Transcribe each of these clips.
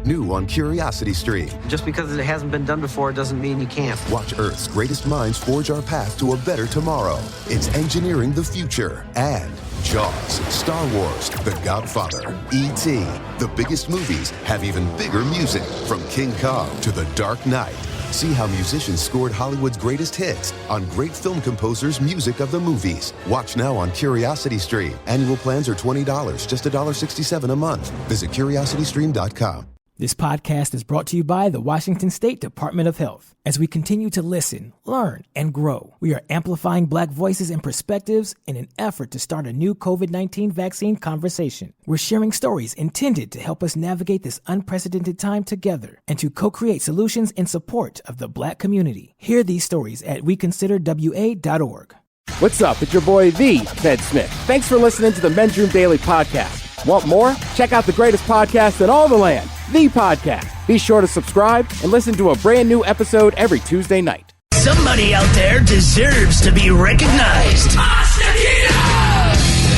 New on Curiosity Stream. Just because it hasn't been done before doesn't mean you can't. Watch Earth's greatest minds forge our path to a better tomorrow. It's engineering the future. And Jaws, Star Wars, The Godfather, E.T. The biggest movies have even bigger music. From King Kong to The Dark Knight. See how musicians scored Hollywood's greatest hits on great film composers' music of the movies. Watch now on Curiosity Stream. Annual plans are $20, just $1.67 a month. Visit curiositystream.com. This podcast is brought to you by the Washington State Department of Health. As we continue to listen, learn, and grow, we are amplifying Black voices and perspectives in an effort to start a new COVID-19 vaccine conversation. We're sharing stories intended to help us navigate this unprecedented time together and to co-create solutions in support of the Black community. Hear these stories at weconsiderwa.org. What's up? It's your boy, The Ted Smith. Thanks for listening to the Men's Room Daily Podcast. Want more? Check out the greatest podcast in all the land, The Podcast. Be sure to subscribe and listen to a brand new episode every Tuesday night. Somebody out there deserves to be recognized.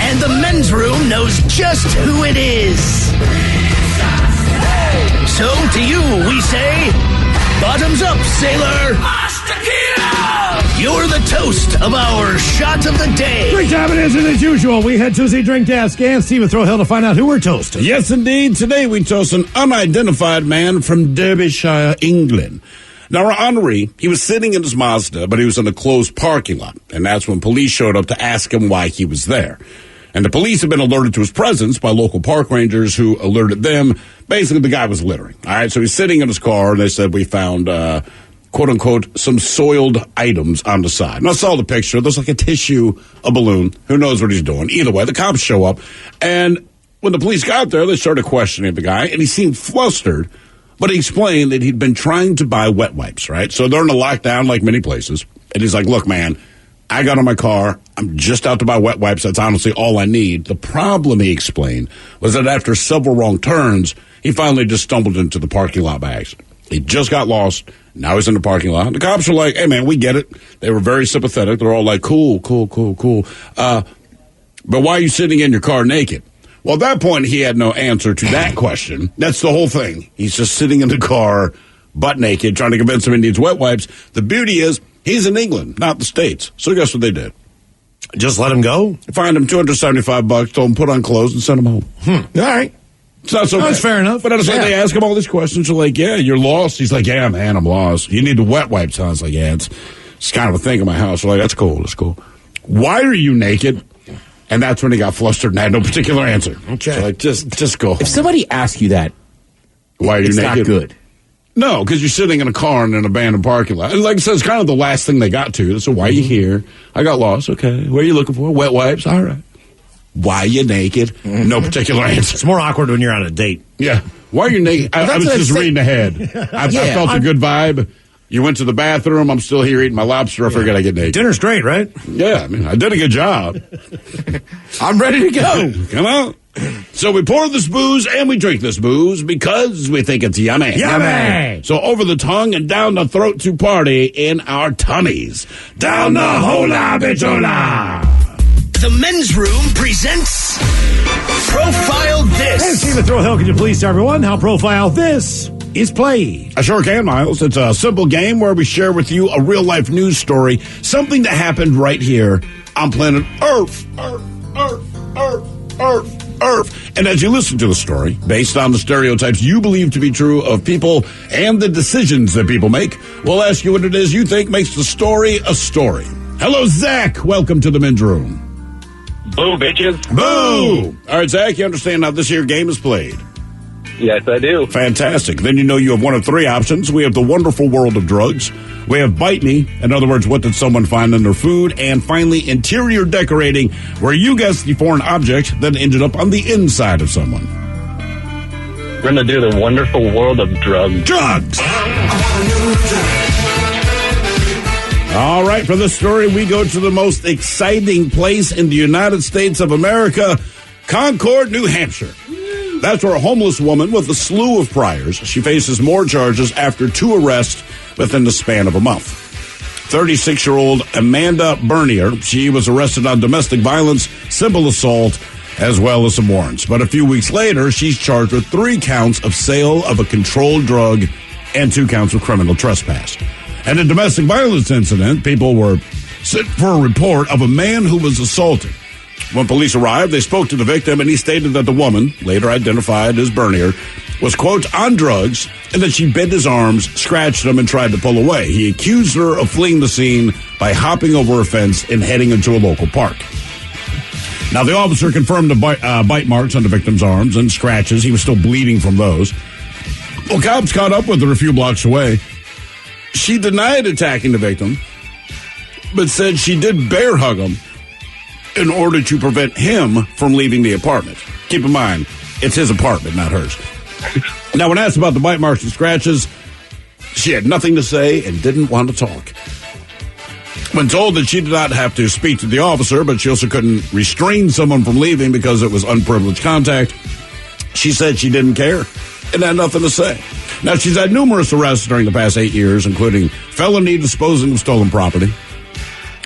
And the Men's Room knows just who it is. So to you, we say, bottoms up, sailor. You're the toast of our shot of the day. Great time it is, and as usual, we head to the drink desk and Stephen Throwhill to find out who we're toasting. Yes, indeed. Today we toast an unidentified man from Derbyshire, England. Now, Henri, he was sitting in his Mazda, but he was in a closed parking lot, and that's when police showed up to ask him why he was there. And the police had been alerted to his presence by local park rangers who alerted them. Basically, the guy was littering. All right, so he's sitting in his car, and they said, we found quote-unquote, some soiled items on the side. And I saw the picture. There's like a tissue, a balloon. Who knows what he's doing? Either way, the cops show up. And when the police got there, they started questioning the guy, and he seemed flustered. But he explained that he'd been trying to buy wet wipes, right? So they're in a lockdown like many places. And he's like, look, man, I got in my car. I'm just out to buy wet wipes. That's honestly all I need. The problem, he explained, was that after several wrong turns, he finally just stumbled into the parking lot by accident. He just got lost. Now he's in the parking lot. The cops are like, hey, man, we get it. They were very sympathetic. They're all like, cool. But why are you sitting in your car naked? Well, at that point, he had no answer to that question. That's the whole thing. He's just sitting in the car, butt naked, trying to convince him he needs wet wipes. The beauty is, he's in England, not the States. So guess what they did? Just let him go? Fined him $275, told him put on clothes and sent him home. All right. It's not so bad. That's fair enough. But I was like, they ask him all these questions. They're like, yeah, you're lost. He's like, yeah, man, I'm lost. You need the wet wipes. I was like, yeah, it's kind of a thing in my house. They're like, that's cool. Why are you naked? And that's when he got flustered and had no particular answer. Okay. So like, just go home. If somebody asks you that, why are you it's naked? not good. No, because you're sitting in a car in an abandoned parking lot. And like I said, it's kind of the last thing they got to. So why are you here? I got lost. Okay. What are you looking for? Wet wipes. All right. Why are you naked? No particular answer. It's more awkward when you're on a date. Yeah. Why are you naked? I was just reading ahead. I felt a good vibe. You went to the bathroom. I'm still here eating my lobster. I figured I'd get naked. Dinner's great, right? Yeah. I mean, I did a good job. I'm ready to go. Come on. So we pour this booze and we drink this booze because we think it's yummy. Yummy! So over the tongue and down the throat to party in our tummies. Down the hola bichola. The Men's Room presents Profile This. Hey, Stephen Throwhill, can you please tell everyone how Profile This is played? I sure can, Miles. It's a simple game where we share with you a real-life news story, something that happened right here on planet Earth. Earth. And as you listen to the story, based on the stereotypes you believe to be true of people and the decisions that people make, we'll ask you what it is you think makes the story a story. Hello, Zach. Welcome to the Men's Room. Boo, bitches. Boo! All right, Zach, you understand how this here game is played? Yes, I do. Fantastic. Then you know you have one of three options. We have the wonderful world of drugs. We have bite me. In other words, what did someone find in their food? And finally, interior decorating, where you guess the foreign object that ended up on the inside of someone. We're going to do the wonderful world of drugs. Drugs! All right, for this story, we go to the most exciting place in the United States of America, Concord, New Hampshire. That's where a homeless woman with a slew of priors, she faces more charges after 2 arrests within the span of a month. 36-year-old Amanda Bernier, she was arrested on domestic violence, simple assault, as well as some warrants. But a few weeks later, she's charged with 3 counts of sale of a controlled drug and 2 counts of criminal trespass. And a domestic violence incident, people were sent for a report of a man who was assaulted. When police arrived, they spoke to the victim, and he stated that the woman, later identified as Bernier, was, quote, on drugs, and that she bent his arms, scratched him, and tried to pull away. He accused her of fleeing the scene by hopping over a fence and heading into a local park. Now, the officer confirmed the bite marks on the victim's arms and scratches. He was still bleeding from those. Well, cops caught up with her a few blocks away. She denied attacking the victim, but said she did bear hug him in order to prevent him from leaving the apartment. Keep in mind, it's his apartment, not hers. Now, when asked about the bite marks and scratches, she had nothing to say and didn't want to talk. When told that she did not have to speak to the officer, but she also couldn't restrain someone from leaving because it was unprivileged contact, she said she didn't care and had nothing to say. Now, she's had numerous arrests during the past 8 years, including felony disposing of stolen property,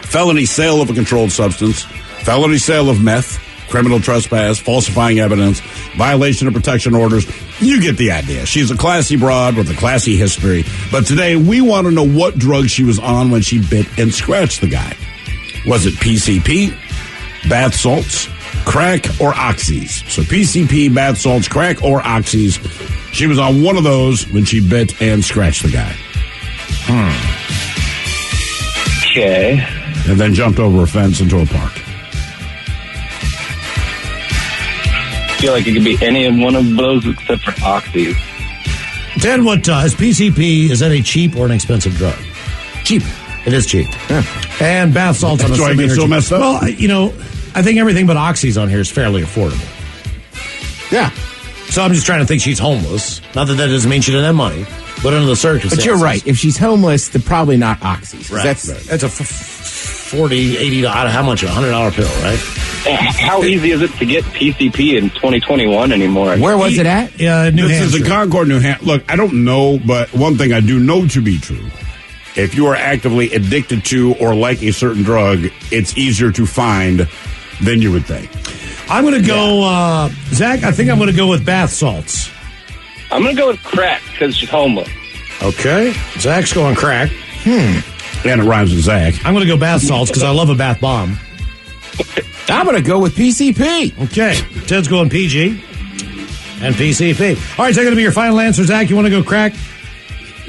felony sale of a controlled substance, felony sale of meth, criminal trespass, falsifying evidence, violation of protection orders. You get the idea. She's a classy broad with a classy history. But today, we want to know what drug she was on when she bit and scratched the guy. Was it PCP, bath salts, crack, or oxys? So PCP, bath salts, crack, or oxys. She was on one of those when she bit and scratched the guy. Okay. And then jumped over a fence into a park. I feel like it could be any of one of those except for oxys. Ted, what is PCP, is that a cheap or an expensive drug? Cheap. It is cheap. Yeah. And bath salts on That's why I get so messed up. Well, I think everything but oxys on here is fairly affordable. Yeah. So I'm just trying to think she's homeless. Not that doesn't mean she doesn't have money, but under the circumstances. But you're right. If she's homeless, they're probably not oxys. Right. That's a $40, $80, how much? $100 pill, right? How easy is it to get PCP in 2021 anymore? Where was it at? New This Hampshire. is in Concord, New Hampshire. Look, I don't know, but one thing I do know to be true. If you are actively addicted to or like a certain drug, it's easier to find than you would think. I'm going to go, Zach, I think I'm going to go with bath salts. I'm going to go with crack because she's homeless. Okay. Zach's going crack. And it rhymes with Zach. I'm going to go bath salts because I love a bath bomb. I'm going to go with PCP. Okay. Ted's going PG and PCP. All right, is that going to be your final answer, Zach? You want to go crack?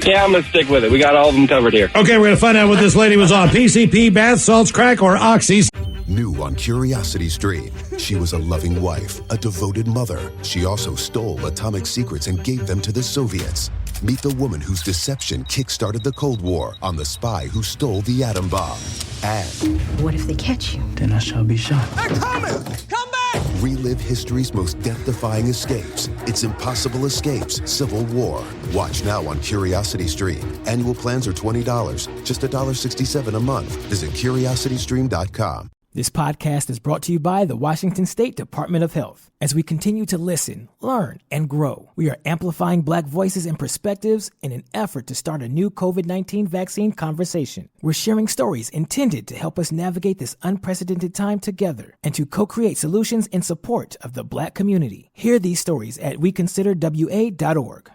Yeah, I'm going to stick with it. We got all of them covered here. Okay, we're going to find out what this lady was on. PCP, bath salts, crack, or oxys. New on Curiosity Stream, she was a loving wife, a devoted mother. She also stole atomic secrets and gave them to the Soviets. Meet the woman whose deception kick-started the Cold War on the spy who stole the atom bomb. And what if they catch you? Then I shall be shot. They're coming! Come back! relive history's most death-defying escapes. It's Impossible Escapes, Civil War. Watch now on Curiosity Stream. Annual plans are $20, just $1.67 a month. Visit CuriosityStream.com. This podcast is brought to you by the Washington State Department of Health. As we continue to listen, learn, and grow, we are amplifying Black voices and perspectives in an effort to start a new COVID-19 vaccine conversation. We're sharing stories intended to help us navigate this unprecedented time together and to co-create solutions in support of the Black community. Hear these stories at weconsiderwa.org.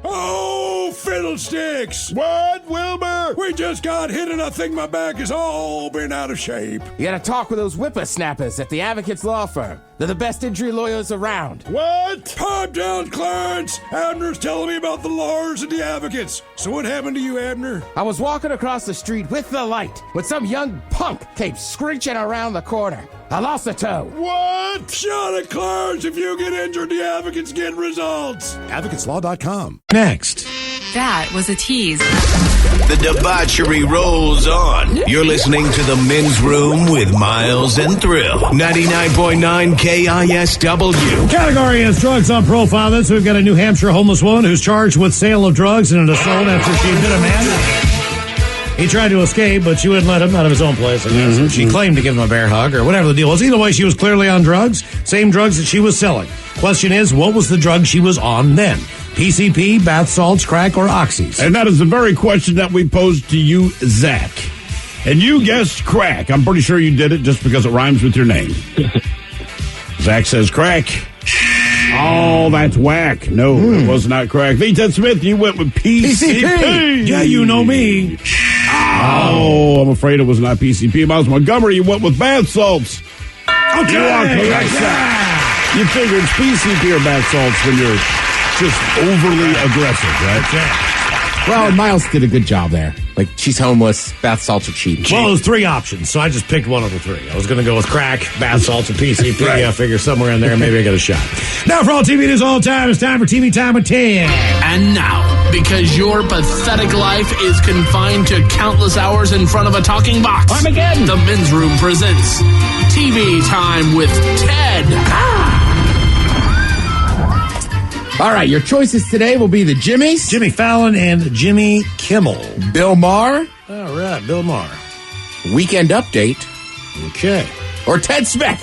Oh, fiddlesticks! What, Wilbur? We just got hit and I think my back has all been out of shape. You gotta talk with those whippersnappers at the Advocates Law Firm. They're the best injury lawyers around. What? Pipe down, Clarence! Abner's telling me about the lawyers and the advocates. So what happened to you, Abner? I was walking across the street with the light when some young punk came screeching around the corner. I lost a toe. What? Shut it, Clarence! If you get injured, the advocates get results. AdvocatesLaw.com. Next. That was a tease. The debauchery rolls on. You're listening to The Men's Room with Miles and Thrill. 99.9 KISW. Category is drugs on profile. This we've got a New Hampshire homeless woman who's charged with sale of drugs and an assault after she bit a man. He tried to escape, but she wouldn't let him out of his own place. She claimed to give him a bear hug or whatever the deal was. Either way, she was clearly on drugs, same drugs that she was selling. Question is, what was the drug she was on then? PCP, bath salts, crack, or oxys? And that is the very question that we posed to you, Zach. And you guessed crack. I'm pretty sure you did it just because it rhymes with your name. Zach says crack. Oh, that's whack. No, it was not crack. V. Ted Smith, you went with PCP. Yeah, you know me. Oh, I'm afraid it was not PCP. Miles Montgomery, you went with bath salts. Okay. You are correct, Zach. You figure it's PCP or bath salts when you're just overly aggressive, right? Yeah. Well, Miles did a good job there. Like, she's homeless, bath salts are cheap. Well, there's three options, so I just picked one of the three. I was going to go with crack, bath salts, and PCP. Right. I figure somewhere in there, maybe I get a shot. Now, for all TV news all the time, it's time for TV Time with Tim. And now, because your pathetic life is confined to countless hours in front of a talking box, Armageddon. the Men's Room presents TV Time with Ted. All right, your choices today will be the Jimmys, Jimmy Fallon and Jimmy Kimmel. Bill Maher, All right, Bill Maher. Weekend Update, Okay. or Ted Smith.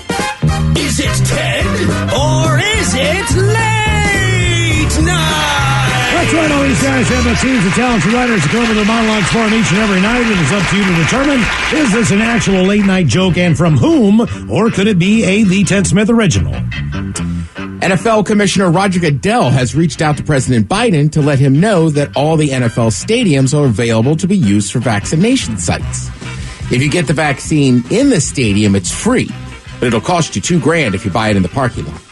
Is it Ted or is it late night? That's right, all these guys have the teams of talented writers that come to their monologues for them each and every night, and it's up to you to determine, is this an actual late-night joke, and from whom, or could it be a The Ted Smith original? NFL Commissioner Roger Goodell has reached out to President Biden to let him know that all the NFL stadiums are available to be used for vaccination sites. If you get the vaccine in the stadium, it's free, but it'll cost you $2,000 if you buy it in the parking lot.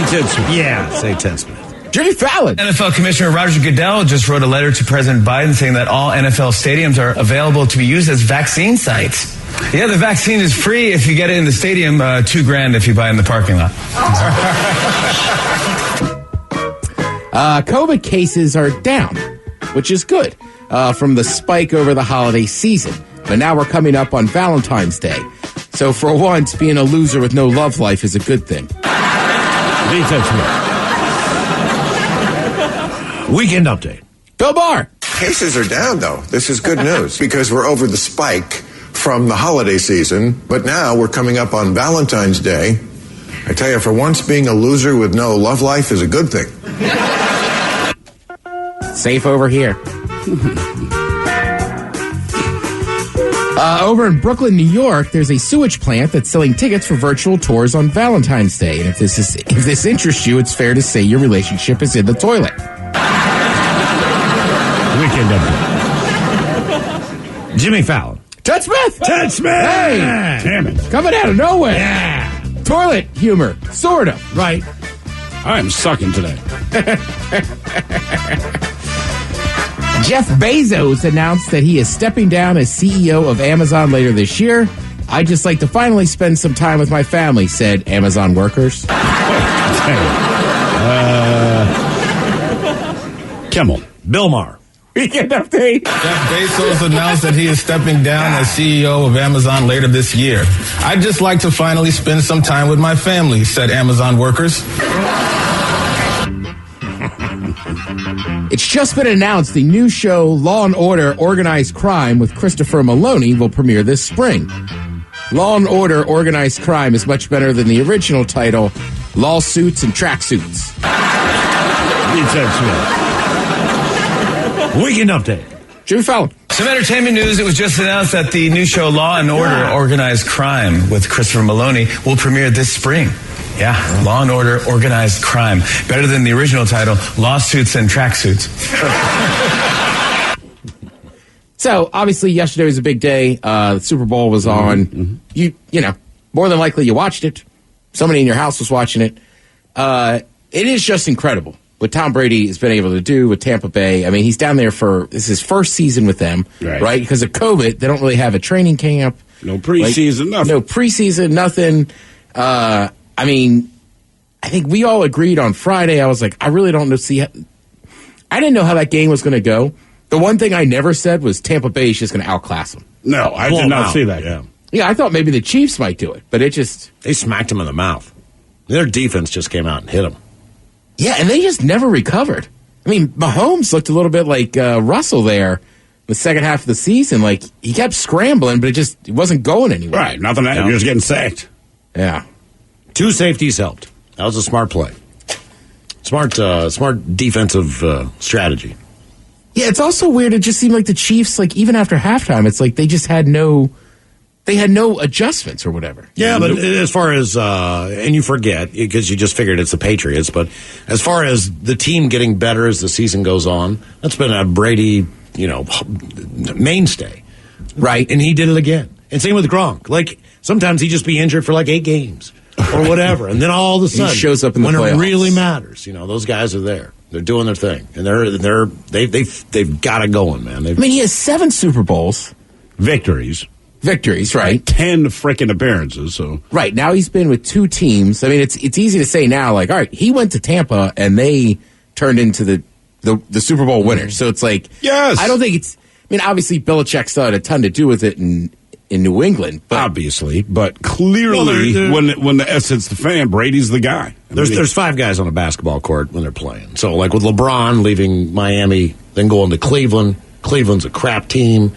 Ted Smith. Yeah, say Ted Smith. Jimmy Fallon. NFL Commissioner Roger Goodell just wrote a letter to President Biden saying that all NFL stadiums are available to be used as vaccine sites. Yeah, the vaccine is free if you get it in the stadium, $2,000 if you buy it in the parking lot. COVID cases are down, which is good, from the spike over the holiday season. But now we're coming up on Valentine's Day. So for once, being a loser with no love life is a good thing. Weekend Update. Bill Maher. Cases are down, though. This is good news because we're over the spike from the holiday season, but now we're coming up on Valentine's Day. I tell you, for once, being a loser with no love life is a good thing. Safe over here. Over in Brooklyn, New York, there's a sewage plant that's selling tickets for virtual tours on Valentine's Day. And if this interests you, it's fair to say your relationship is in the toilet. Weekend Update. Jimmy Fallon. Ted Smith. Ted Smith. Hey, Damn it. coming out of nowhere. Yeah. Toilet humor, sort of. Right. I'm sucking today. Jeff Bezos announced that he is stepping down as CEO of Amazon later this year. I'd just like to finally spend some time with my family, said Amazon workers. Kimmel. Bill Maher. Weekend Update. Jeff Bezos announced that he is stepping down as CEO of Amazon later this year. I'd just like to finally spend some time with my family, said Amazon workers. It's just been announced the new show Law & Order Organized Crime with Christopher Maloney will premiere this spring. Law & Order Organized Crime is much better than the original title, Lawsuits and Tracksuits. Weekend Update. Jimmy Fallon. Some entertainment news. It was just announced that the new show Law & Order Organized Crime with Christopher Maloney will premiere this spring. Yeah, Law & Order Organized Crime. Better than the original title, Lawsuits and Tracksuits. So, obviously, yesterday was a big day. The Super Bowl was on. Mm-hmm. You know, more than likely you watched it. Somebody in your house was watching it. It is just incredible what Tom Brady has been able to do with Tampa Bay. I mean, he's down there this is his first season with them, right? Because of COVID, they don't really have a training camp. No preseason, nothing. No preseason, nothing. I mean, I think we all agreed on Friday. I was like, I really don't know. I didn't know how that game was going to go. The one thing I never said was Tampa Bay is just going to outclass them. No, I did not see that. Yeah, I thought maybe the Chiefs might do it, but it just... They smacked him in the mouth. Their defense just came out and hit him. Yeah, and they just never recovered. I mean, Mahomes looked a little bit like Russell there the second half of the season. Like, he kept scrambling, but it wasn't going anywhere. Right, nothing. He was getting sacked. Yeah. 2 safeties helped. That was a smart play. Smart defensive strategy. Yeah, it's also weird. It just seemed like the Chiefs, like, even after halftime, it's like they just had no they had no adjustments or whatever. Yeah, but as far as, and you forget, because you just figured it's the Patriots, but as far as the team getting better as the season goes on, that's been a Brady, mainstay. Right. And he did it again. And same with Gronk. Like, sometimes he just be injured for like 8 games or whatever. And then all of a sudden, he shows up in the when playoffs. It really matters, those guys are there. They're doing their thing. And they've got it going, man. He has 7 Super Bowls. Victories, right? 10 freaking appearances. So right now he's been with 2 teams. I mean, it's easy to say now. Like, all right, he went to Tampa and they turned into the Super Bowl winners. So it's like, yes, I don't think it's. I mean, obviously Belichick still had a ton to do with it in New England, but obviously, but clearly, when the S hits the fan, Brady's the guy. There's 5 guys on a basketball court when they're playing. So, like with LeBron leaving Miami, then going to Cleveland. Cleveland's a crap team.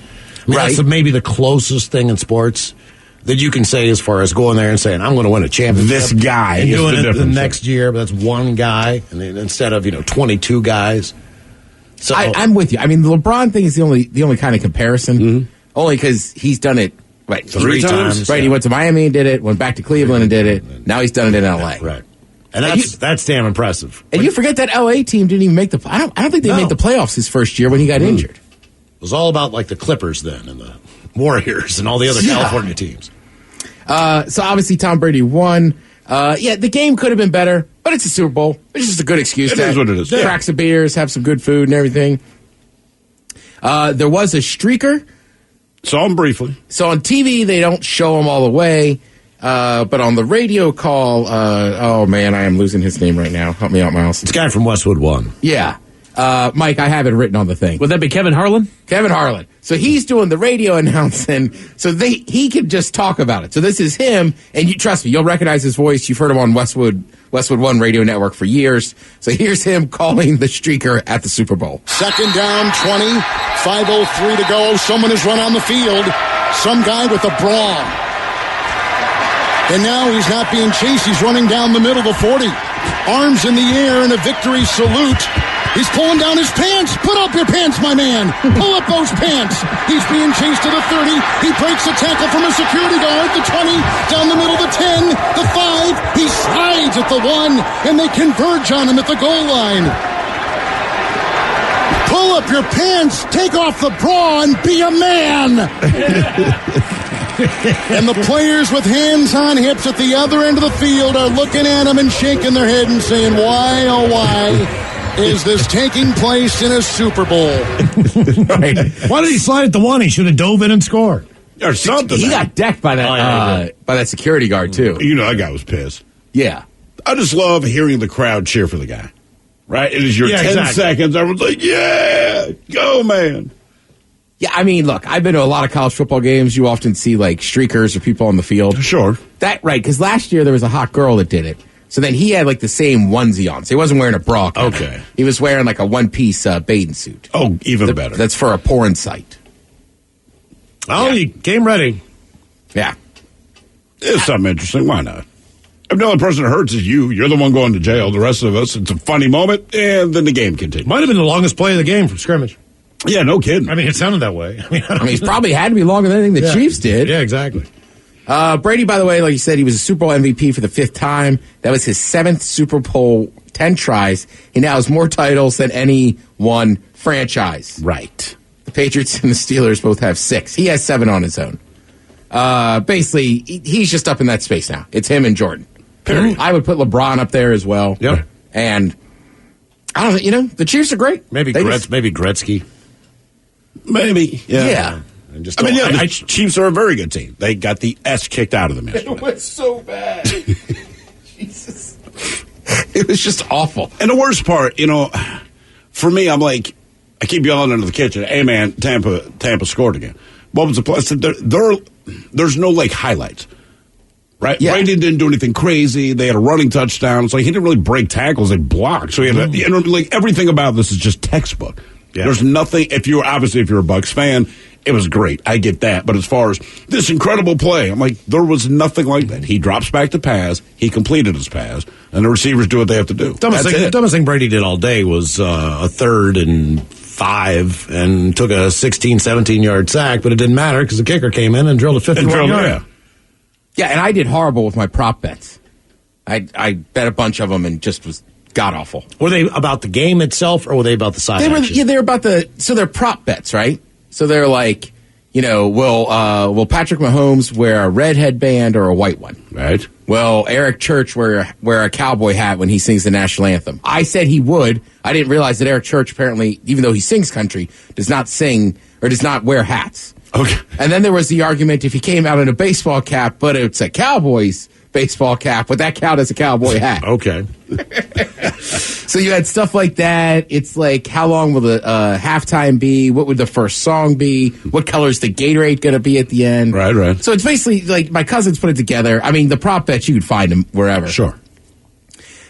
That's maybe the closest thing in sports that you can say as far as going there and saying, I'm going to win a championship. This guy and is doing the it difference. the next year, but that's one guy, and then instead of 22 guys. So I'm with you. I mean, the LeBron thing is the only kind of comparison, only because he's done it 3 times. Right, he went to Miami and did it, went back to Cleveland and did it. Now he's done it in L.A. Right, and that's damn impressive. And you forget that L.A. team didn't even make the. I don't think they made the playoffs his first year when he got injured. It was all about like the Clippers then and the Warriors and all the other California teams. So obviously Tom Brady won. The game could have been better, but it's a Super Bowl. It's just a good excuse. It is what it is. Crack some beers, have some good food and everything. There was a streaker. Saw him briefly. So on TV, they don't show him all the way. But on the radio call, oh man, I am losing his name right now. Help me out, Miles. It's a guy from Westwood One. Yeah. Mike, I have it written on the thing. Would that be Kevin Harlan? Kevin Harlan. So he's doing the radio announcing, so he can just talk about it. So this is him, and you trust me, you'll recognize his voice. You've heard him on Westwood One radio network for years. So here's him calling the streaker at the Super Bowl. 2nd down, 20, 5:03 to go. Someone has run on the field. Some guy with a brawl. And now he's not being chased. He's running down the middle of the 40. Arms in the air in a victory salute. He's pulling down his pants. Put up your pants, my man. Pull up those pants. He's being chased to the 30. He breaks a tackle from a security guard. The 20, down the middle, the 10, the 5. He slides at the 1, and they converge on him at the goal line. Pull up your pants. Take off the bra and be a man. And the players with hands on hips at the other end of the field are looking at him and shaking their head and saying, why, oh, why is this taking place in a Super Bowl? Right. Why did he slide at the 1? He should have dove in and scored. Or something. He got decked by that security guard, too. That guy was pissed. Yeah. I just love hearing the crowd cheer for the guy. Right? It is your 10 seconds. Everyone's like, yeah, go, man. Yeah, I mean, look, I've been to a lot of college football games. You often see, like, streakers or people on the field. Sure. Right, because last year there was a hot girl that did it. So then he had, like, the same onesie on. So he wasn't wearing a bra. Okay. He was wearing, like, a one-piece bathing suit. Oh, even better. That's for a porn site. Oh, he came ready. Yeah. It's something interesting. Why not? If the only person that hurts is you, you're the one going to jail. The rest of us, it's a funny moment, and then the game continues. Might have been the longest play of the game from scrimmage. Yeah, no kidding. I mean, it sounded that way. I mean, he's probably had to be longer than anything the Chiefs did. Yeah, exactly. Brady, by the way, like you said, he was a Super Bowl MVP for the 5th time. That was his 7th Super Bowl, 10 tries. He now has more titles than any one franchise. Right. The Patriots and the Steelers both have 6. He has 7 on his own. Basically, he's just up in that space now. It's him and Jordan. Period. I would put LeBron up there as well. Yep. And I don't know, the Chiefs are great. Maybe Gretzky. Maybe. Yeah. The Chiefs are a very good team. They got the S kicked out of them yesterday. It was so bad. Jesus. It was just awful. And the worst part, for me, I'm like, I keep yelling into the kitchen, hey, man, Tampa scored again. What was the plus? There's no, highlights. Right? Yeah. Brady didn't do anything crazy. They had a running touchdown. So he didn't really break tackles. They blocked. So he had everything about this is just textbook. Yeah. There's nothing. If you're a Bucs fan, it was great. I get that. But as far as this incredible play, I'm like, there was nothing like that. He drops back to pass. He completed his pass. And the receivers do what they have to do. Dumbest thing Brady did all day was a 3rd and 5 and took a 16, 17-yard sack, but it didn't matter because the kicker came in and drilled a 51-yard. Yeah, and I did horrible with my prop bets. I bet a bunch of them and just was god-awful. Were they about the game itself, or were they about the side action? They're about they're prop bets, right? So they're like, will Patrick Mahomes wear a red headband or a white one? Right. Will Eric Church wear a cowboy hat when he sings the national anthem? I said he would. I didn't realize that Eric Church apparently, even though he sings country, does not sing or does not wear hats. Okay. And then there was the argument if he came out in a baseball cap, but it's a Cowboys baseball cap, would that count as a cowboy hat? Okay. So you had stuff like that. It's like, how long will the halftime be? What would the first song be? What color is the Gatorade going to be at the end? Right. So it's basically like my cousins put it together. I mean, the prop bets, you could find them wherever. Sure.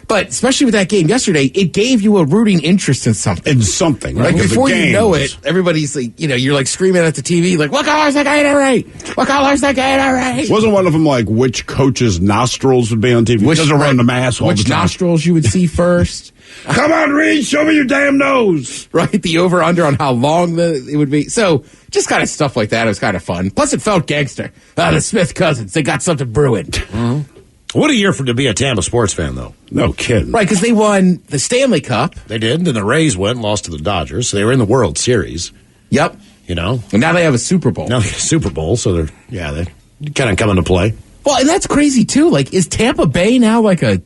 But especially with that game yesterday, it gave you a rooting interest in something. Right? Like before you know it, everybody's like, you're like screaming at the TV, like, what color's the Gatorade? What color's the Gatorade? Wasn't one of them like which coach's nostrils would be on TV? Which doesn't run the mask all the Which time. nostrils you would see first? Come on, Reed, show me your damn nose. Right, the over-under on how long it would be. So just kind of stuff like that. It was kind of fun. Plus, it felt gangster. The Smith cousins, they got something brewing. Mm-hmm. What a year to be a Tampa sports fan, though. No kidding. Right, because they won the Stanley Cup. They did. Then the Rays went and lost to the Dodgers, so they were in the World Series. Yep. And now they have a Super Bowl. Now they have a Super Bowl, so they kind of come into play. Well, and that's crazy, too. Like, is Tampa Bay now like a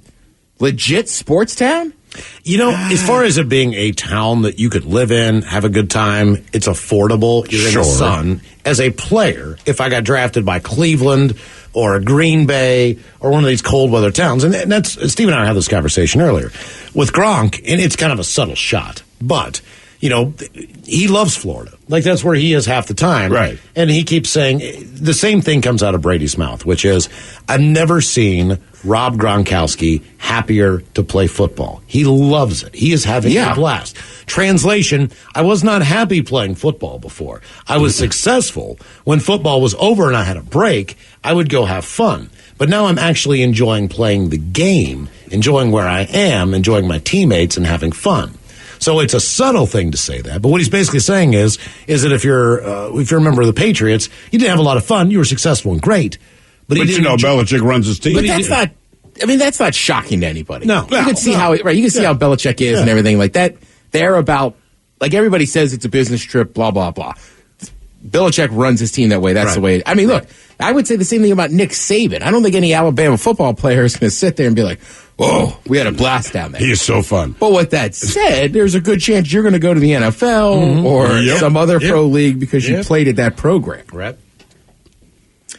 legit sports town? As far as it being a town that you could live in, have a good time, it's affordable. You're in the sun. As a player, if I got drafted by Cleveland or a Green Bay or one of these cold weather towns, and that's Steve and I had this conversation earlier with Gronk, and it's kind of a subtle shot, but he loves Florida. Like, that's where he is half the time. Right. And he keeps saying the same thing comes out of Brady's mouth, which is, I've never seen Rob Gronkowski happier to play football. He loves it. He is having a blast. Translation, I was not happy playing football before. I was successful. When football was over and I had a break, I would go have fun. But now I'm actually enjoying playing the game, enjoying where I am, enjoying my teammates, and having fun. So it's a subtle thing to say that, but what he's basically saying is that if you're a member of the Patriots, you didn't have a lot of fun, you were successful and great, but Belichick runs his team. But that's not shocking to anybody. No, you can see how you can see how Belichick is and everything like that. They're about, like, everybody says it's a business trip, blah blah blah. Belichick runs his team that way. That's the way. I mean, look, I would say the same thing about Nick Saban. I don't think any Alabama football player is going to sit there and be like, "Whoa, we had a blast down there." He is so fun. But with that said, there's a good chance you're going to go to the NFL or some other pro league because you played at that program. Right.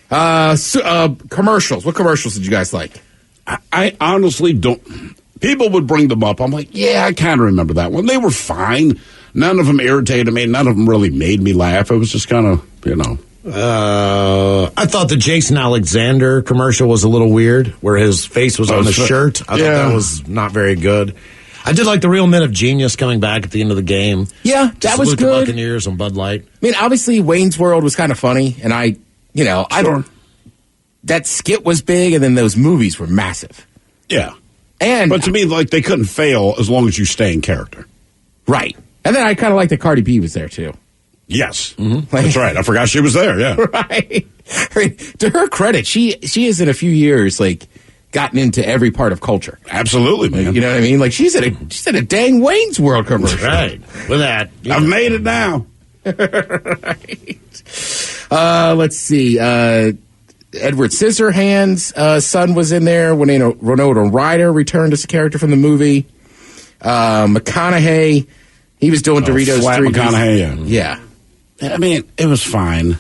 Commercials. What commercials did you guys like? I honestly don't. People would bring them up. I'm like, yeah, I kind of remember that one. They were fine. None of them irritated me. None of them really made me laugh. It was just kind of, I thought the Jason Alexander commercial was a little weird, where his face was on the shirt. I thought that was not very good. I did like the Real Men of Genius coming back at the end of the game. Yeah, that was good. The Buccaneers and Bud Light. I mean, obviously, Wayne's World was kind of funny, and I don't. That skit was big, and then those movies were massive. Yeah. But to me, like, they couldn't fail as long as you stay in character. Right. And then I kind of like that Cardi B was there, too. Yes. Mm-hmm. That's right. I forgot she was there, yeah. Right. I mean, to her credit, she has in a few years, like, gotten into every part of culture. Absolutely, man. Like, you know what I mean? Like, she's at a dang Wayne's World commercial. Right. With that. I've made it now. Right. Let's see. Edward Scissorhands' son was in there. Winona Ryder returned as a character from the movie. McConaughey, he was doing Doritos. Flat McConaughey, yeah. I mean, it was fine.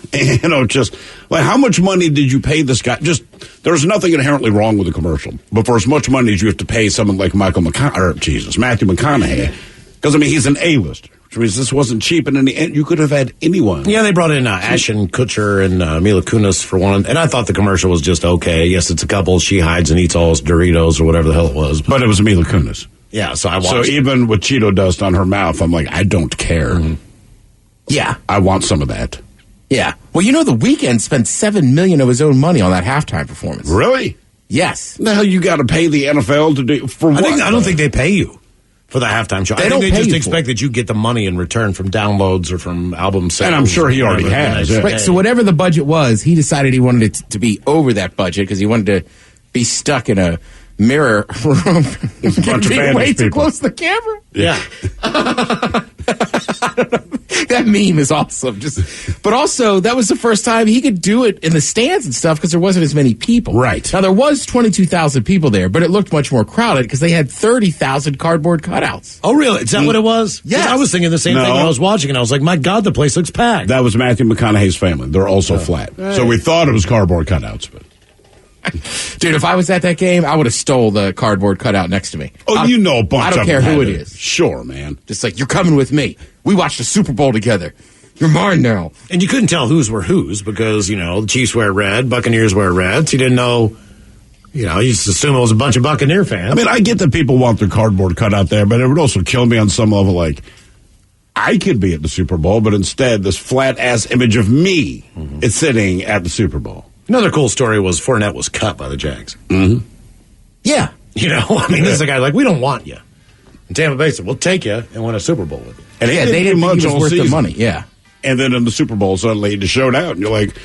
Just like, how much money did you pay this guy? Just, there's nothing inherently wrong with the commercial. But for as much money as you have to pay someone like Matthew McConaughey, because, I mean, he's an A-lister. Which means this wasn't cheap, and in the end, you could have had anyone. Yeah, they brought in Ashton Kutcher and Mila Kunis for one, and I thought the commercial was just okay. Yes, it's a couple. She hides and eats all his Doritos or whatever the hell it was. But it was Mila Kunis. Yeah, so I watched. So even with Cheeto dust on her mouth, I'm like, I don't care. Mm-hmm. Yeah. I want some of that. Yeah. Well, The Weeknd spent $7 million of his own money on that halftime performance. Really? Yes. The hell you got to pay the NFL to do for what? I don't think they pay you. for the halftime show. They I don't think they pay just you expect that you get the money in return from downloads or from album sales. And I'm sure he already has. Yeah. Right, so whatever the budget was, he decided he wanted it to be over that budget because he wanted to be stuck in a mirror room. There's a bunch of being bandits way too people. close to the camera. Yeah. That meme is awesome. But also, that was the first time he could do it in the stands and stuff because there wasn't as many people. Right. Now, there was 22,000 people there, but it looked much more crowded because they had 30,000 cardboard cutouts. Oh, really? Is that what it was? Yes. I was thinking the same thing when I was watching, and I was like, my God, the place looks packed. That was Matthew McConaughey's family. They're also flat. Right. So we thought it was cardboard cutouts, but... Dude, if I was at that game, I would have stole the cardboard cutout next to me. Oh, you know a bunch I don't of care them who had it it. is. Sure, man. Just like, you're coming with me. We watched the Super Bowl together. You're mine now. And you couldn't tell whose were whose because, the Chiefs wear red, Buccaneers wear red. So you didn't know, you just assume it was a bunch of Buccaneer fans. I mean, I get that people want their cardboard cut out there, but it would also kill me on some level. Like, I could be at the Super Bowl, but instead, this flat-ass image of me is sitting at the Super Bowl. Another cool story was Fournette was cut by the Jags. Mm-hmm. Yeah. This is a guy like, we don't want you. And Tampa Bay said, we'll take you and win a Super Bowl with you. And they didn't think he was worth the money. Yeah. And then in the Super Bowl, suddenly it showed out, and you're like,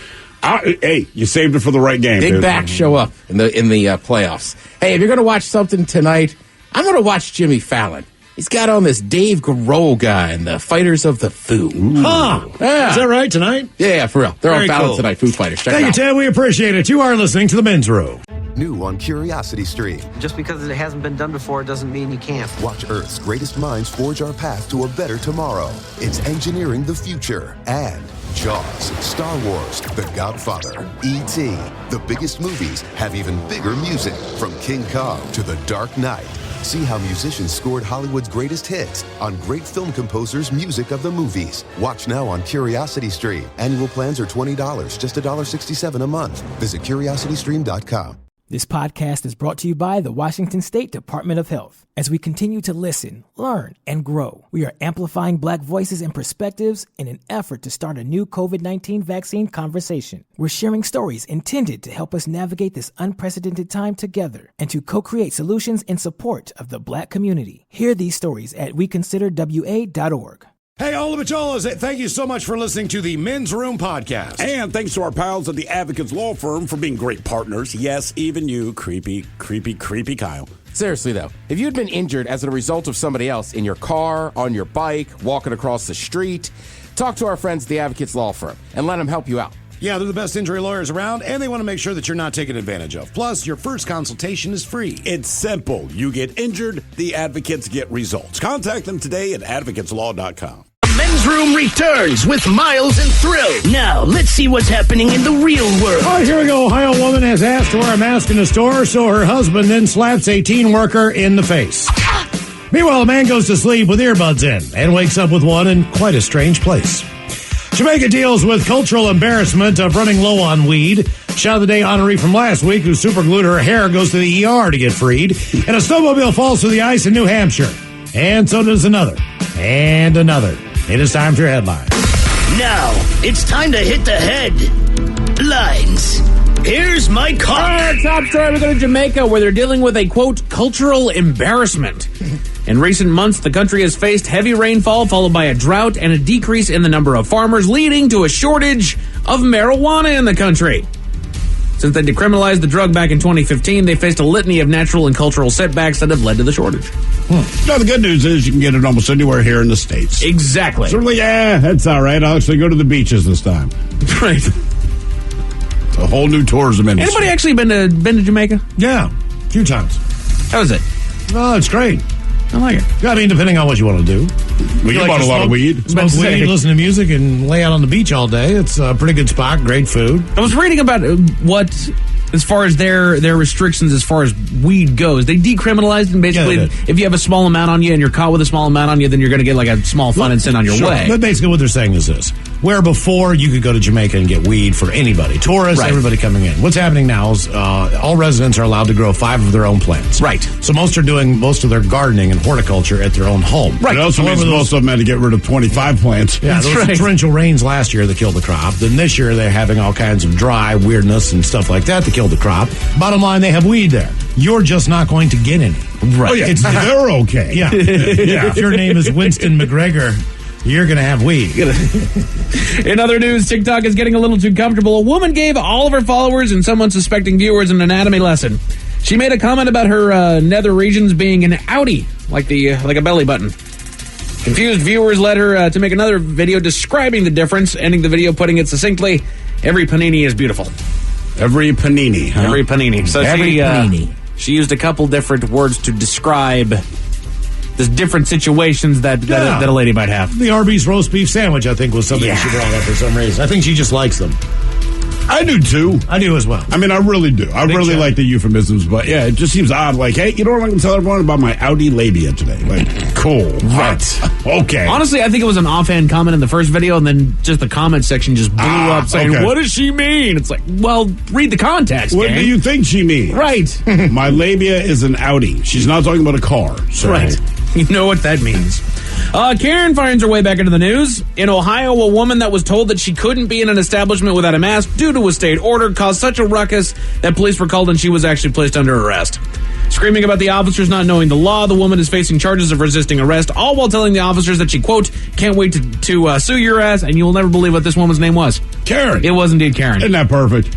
hey, you saved it for the right game. Big dude. backs show up in the playoffs. Hey, if you're going to watch something tonight, I'm going to watch Jimmy Fallon. He's got on this Dave Grohl guy and the Fighters of the Foo. Huh. Yeah. Is that right, tonight? Yeah, for real. They're Very on Fallon cool. tonight, Foo Fighters. Check Thank it you, out. Ted. We appreciate it. You are listening to The Men's Room. New on Curiosity Stream. Just because it hasn't been done before doesn't mean you can't. Watch Earth's greatest minds forge our path to a better tomorrow. It's engineering the future. And Jaws, Star Wars, The Godfather, E.T. The biggest movies have even bigger music. From King Kong to The Dark Knight. See how musicians scored Hollywood's greatest hits on great film composers' music of the movies. Watch now on Curiosity Stream. Annual plans are $20, just $1.67 a month. Visit curiositystream.com. This podcast is brought to you by the Washington State Department of Health. As we continue to listen, learn, and grow, we are amplifying Black voices and perspectives in an effort to start a new COVID-19 vaccine conversation. We're sharing stories intended to help us navigate this unprecedented time together and to co-create solutions in support of the Black community. Hear these stories at weconsiderwa.org. Hey, all the Macholas, thank you so much for listening to the Men's Room Podcast. And thanks to our pals at the Advocates Law Firm for being great partners. Yes, even you, creepy Kyle. Seriously, though, if you had been injured as a result of somebody else in your car, on your bike, walking across the street, talk to our friends at the Advocates Law Firm and let them help you out. Yeah, they're the best injury lawyers around, and they want to make sure that you're not taken advantage of. Plus, your first consultation is free. It's simple. You get injured, the advocates get results. Contact them today at advocateslaw.com. Men's Room returns with Miles and Thrill. Now, let's see what's happening in the real world. All right, here we go. Ohio woman has asked to wear a mask in a store, so her husband then slaps a teen worker in the face. Meanwhile, a man goes to sleep with earbuds in and wakes up with one in quite a strange place. Jamaica deals with cultural embarrassment of running low on weed. Shot of the day honoree from last week who superglued her hair goes to the ER to get freed. And a snowmobile falls through the ice in New Hampshire. And so does another. And another. It is time for your headlines. Now, it's time to hit the headlines. Here's my car. Our top story, we go to Jamaica, where they're dealing with a, quote, cultural embarrassment. In recent months, the country has faced heavy rainfall, followed by a drought and a decrease in the number of farmers, leading to a shortage of marijuana in the country. Since they decriminalized the drug back in 2015, they faced a litany of natural and cultural setbacks that have led to the shortage. Now, the good news is you can get it almost anywhere here in the States. Exactly. Certainly, yeah, that's all right. I'll actually go to the beaches this time. Right. A whole new tourism industry. Anybody actually been to Jamaica? Yeah, a few times. How is it? Oh, it's great. I like it. Yeah, I mean, depending on what you want to do. Well, you bought a lot of weed. Smoke weed, listen to music, and lay out on the beach all day. It's a pretty good spot, great food. I was reading about what, as far as their restrictions as far as weed goes, they decriminalized and basically, if you have a small amount on you and you're caught with a small amount on you, then you're going to get like a small fine and sent on your way. But basically what they're saying is this. Where before you could go to Jamaica and get weed for anybody, tourists, everybody coming in. What's happening now is all residents are allowed to grow 5 of their own plants. Right. So most are doing most of their gardening and horticulture at their own home. Right. It also means most of them had to get rid of 25 plants. Yeah, there was torrential rains last year that killed the crop. Then this year they're having all kinds of dry weirdness and stuff like that kill the crop. Bottom line, they have weed there. You're just not going to get any. Right. Oh, yeah. They're okay. Yeah. If your name is Winston McGregor, you're going to have weed. In other news, TikTok is getting a little too comfortable. A woman gave all of her followers and some unsuspecting viewers an anatomy lesson. She made a comment about her nether regions being an outie, like a belly button. Confused viewers led her to make another video describing the difference, ending the video putting it succinctly, every panini is beautiful. Every panini, huh? Every panini. So panini. She used a couple different words to describe the different situations that a lady might have. The Arby's roast beef sandwich, I think, was something she brought up for some reason. I think she just likes them. I do, too. I do as well. I mean, I really do. I really like the euphemisms, but yeah, it just seems odd. Like, hey, you know what I'm going to tell everyone about my Audi labia today? Like, cool. Right. Okay. Honestly, I think it was an offhand comment in the first video, and then just the comment section just blew up saying, what does she mean? It's like, well, read the context, What do you think she means? Right. My labia is an Audi. She's not talking about a car. So. Right. You know what that means. Karen finds her way back into the news. In Ohio, a woman that was told that she couldn't be in an establishment without a mask due to a state order caused such a ruckus that police were called and she was actually placed under arrest. Screaming about the officers not knowing the law, the woman is facing charges of resisting arrest, all while telling the officers that she, quote, can't wait to sue your ass, and you will never believe what this woman's name was. Karen. It was indeed Karen. Isn't that perfect?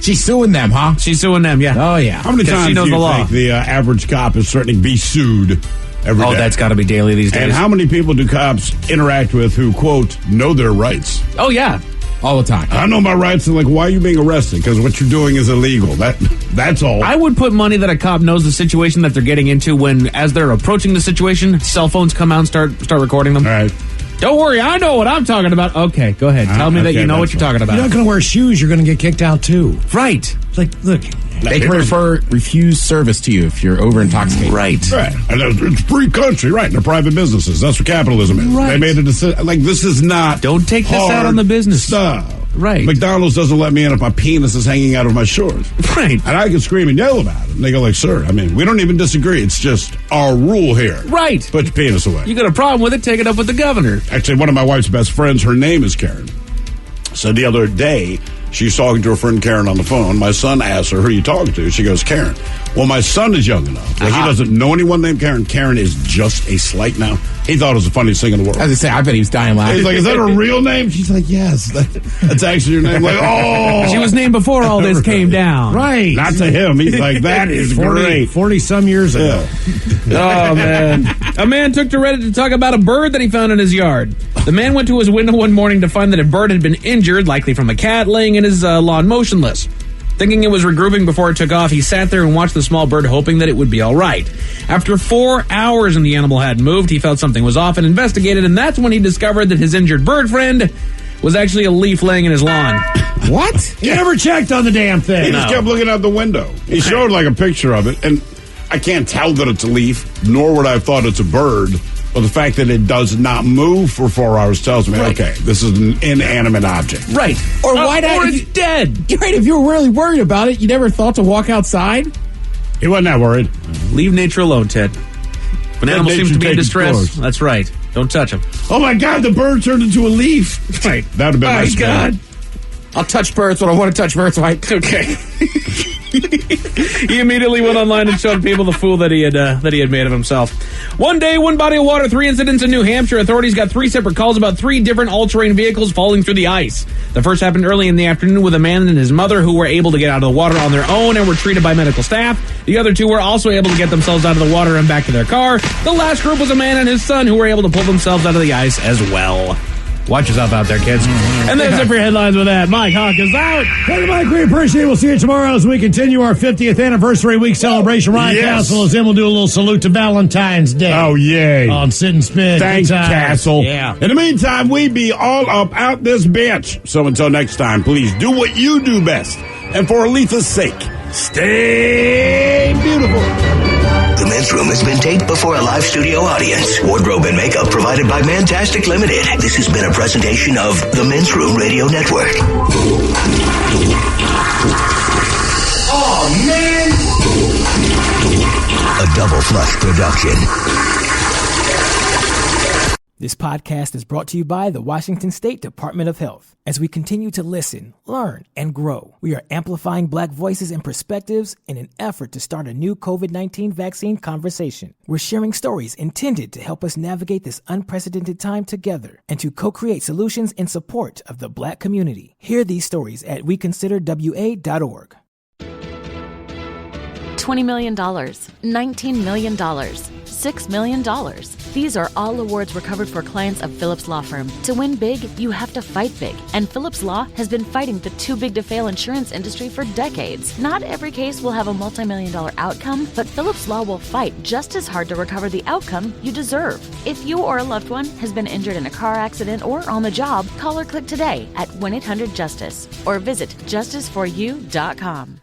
She's suing them, huh? She's suing them, yeah. Oh, yeah. How many times do you think the average cop is starting to be sued every day? That's got to be daily these days. And how many people do cops interact with who, quote, know their rights? Oh, yeah. All the time. I know my rights, and like, why are you being arrested? Because what you're doing is illegal. That's all. I would put money that a cop knows the situation that they're getting into when, as they're approaching the situation, cell phones come out and start recording them. All right. Don't worry, I know what I'm talking about. Okay, go ahead. Tell me that you know what you're talking about. You're not going to wear shoes, you're going to get kicked out too. Right. It's like, look. They can refuse service to you if you're over intoxicated. Right. Right. And it's free country, right? And they're private businesses. That's what capitalism is. Right. They made a decision. Like, this is not. Don't take this out on the business stuff. Right. McDonald's doesn't let me in if my penis is hanging out of my shorts. Right. And I can scream and yell about it. And they go like, sir, I mean, we don't even disagree. It's just our rule here. Right. Put your penis away. You got a problem with it, take it up with the governor. Actually, one of my wife's best friends, her name is Karen. So the other day, she's talking to her friend Karen on the phone. My son asks her, who are you talking to? She goes, Karen. Well, my son is young enough. Like, he doesn't know anyone named Karen. Karen is just a slight now. He thought it was the funniest thing in the world. As I say, I bet he was dying laughing. He's like, is that a real name? She's like, yes. That's actually your name. Like, oh. She was named before all this came down. Right. Not to him. He's like, that is 40, great. 40-some years ago. Oh, man. A man took to Reddit to talk about a bird that he found in his yard. The man went to his window one morning to find that a bird had been injured, likely from a cat, laying in his lawn motionless. Thinking it was regrouping before it took off, he sat there and watched the small bird, hoping that it would be all right. After 4 hours and the animal hadn't moved, he felt something was off and investigated, and that's when he discovered that his injured bird friend was actually a leaf laying in his lawn. What? He never checked on the damn thing. He just kept looking out the window. He showed like a picture of it, and I can't tell that it's a leaf, nor would I have thought it's a bird. But the fact that it does not move for 4 hours tells me, okay, this is an inanimate object. Right. Or why not? Or it's dead. You're right. If you were really worried about it, you never thought to walk outside? He wasn't that worried. Leave nature alone, Ted. When animals seem to be in distress, that's right. Don't touch them. Oh, my God, the bird turned into a leaf. Right. That would have been my nice. God. I'll touch birds when I want to touch birds, right? Okay. He immediately went online and showed people the fool that he had made of himself. One day, one body of water, 3 incidents in New Hampshire. Authorities got 3 separate calls about 3 different all-terrain vehicles falling through the ice. The first happened early in the afternoon with a man and his mother who were able to get out of the water on their own and were treated by medical staff. The other 2 were also able to get themselves out of the water and back to their car. The last group was a man and his son who were able to pull themselves out of the ice as well. Watch yourself out there, kids. And there's it for your headlines with that. Mike Hawk is out. Thank you, Mike. We appreciate it. We'll see you tomorrow as we continue our 50th anniversary week celebration. Ryan Castle is in. We'll do a little salute to Valentine's Day. Oh, yay. On Sit and Spin. Thanks, Castle. Yeah. In the meantime, we be all up out this bitch. So until next time, please do what you do best. And for Aletha's sake, stay beautiful. The Men's Men's Room has been taped before a live studio audience. Wardrobe and makeup provided by Mantastic Limited. This has been a presentation of the Men's Room Radio Network. Oh, man! A Double Flush production. This podcast is brought to you by the Washington State Department of Health. As we continue to listen, learn, and grow, we are amplifying Black voices and perspectives in an effort to start a new COVID-19 vaccine conversation. We're sharing stories intended to help us navigate this unprecedented time together and to co-create solutions in support of the Black community. Hear these stories at weconsiderwa.org. $20 million, $19 million, $6 million. These are all awards recovered for clients of Phillips Law Firm. To win big, you have to fight big. And Phillips Law has been fighting the too-big-to-fail insurance industry for decades. Not every case will have a multi-million-dollar outcome, but Phillips Law will fight just as hard to recover the outcome you deserve. If you or a loved one has been injured in a car accident or on the job, call or click today at 1-800-JUSTICE or visit justiceforyou.com.